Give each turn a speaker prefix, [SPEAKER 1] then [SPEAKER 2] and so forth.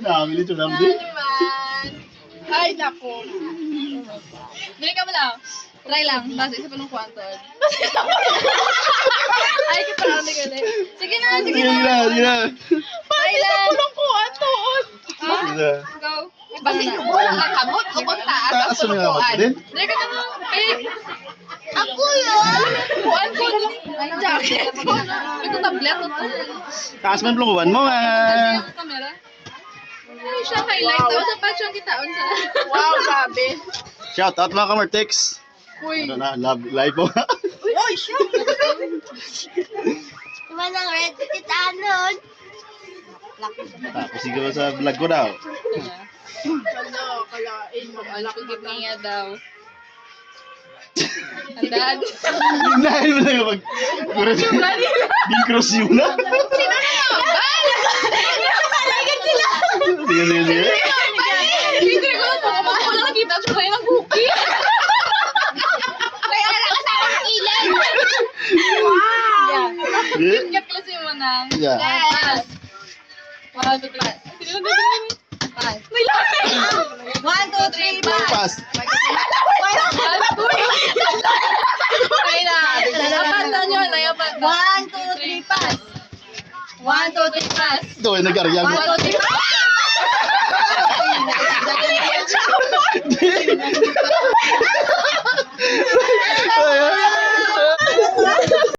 [SPEAKER 1] Nakabili ito lang din.
[SPEAKER 2] Ay, naku. Dili ka mo lang. Try lang. Basta isa pa ng kwanton. Ay, kita lang na gali. Sige na, sige
[SPEAKER 1] Sige
[SPEAKER 2] na.
[SPEAKER 1] na, sige na.
[SPEAKER 2] Try lang.
[SPEAKER 3] Kulong kuan.
[SPEAKER 1] Sige na.
[SPEAKER 2] Go.
[SPEAKER 3] Basta kulang ang kamot o kung taas ang
[SPEAKER 1] Taas mo nga
[SPEAKER 3] kuan.
[SPEAKER 1] din.
[SPEAKER 2] Dili ka na. Ay,
[SPEAKER 3] Ako yun.
[SPEAKER 2] kuwan ko. Ay, jacket ko. Ito tablet ko to.
[SPEAKER 1] Taas mo yung plunguan mo.
[SPEAKER 2] Kasi yung camera. Ay, siya highlight. Tapos sa patch yung kitaon sa...
[SPEAKER 3] Wow, grabe.
[SPEAKER 1] Shout out mga kamartex.
[SPEAKER 2] Uy.
[SPEAKER 1] Ano na, live po.
[SPEAKER 3] Uy, siya.
[SPEAKER 4] Walang red titanon.
[SPEAKER 1] Tapos siguro sa vlog ko daw.
[SPEAKER 3] Ano, kalain mo.
[SPEAKER 2] Alaki kita niya daw. Andad.
[SPEAKER 1] Hinahin mo na yung pag... Yung cross yun na.
[SPEAKER 3] Sino na naman?
[SPEAKER 1] Sige, sige, sige.
[SPEAKER 2] Hindi ko na wala nakita. Siya kayo ng cookie.
[SPEAKER 3] Kaya lang sa akong ilan.
[SPEAKER 1] Sige.
[SPEAKER 2] Ingat klase mo nang.
[SPEAKER 1] Yeah.
[SPEAKER 2] Pass. 1, 2, 3. Sige na, sige na. Pass. May lamig. 1, 2, 3, pass.
[SPEAKER 1] Pass.
[SPEAKER 2] Kaya na. Apat na nyo. Apat na. 1, 2, 3, pass. 1, 2, 3, pass.
[SPEAKER 1] Ito ay nag-aryang.
[SPEAKER 2] 1, 2, 3, pass.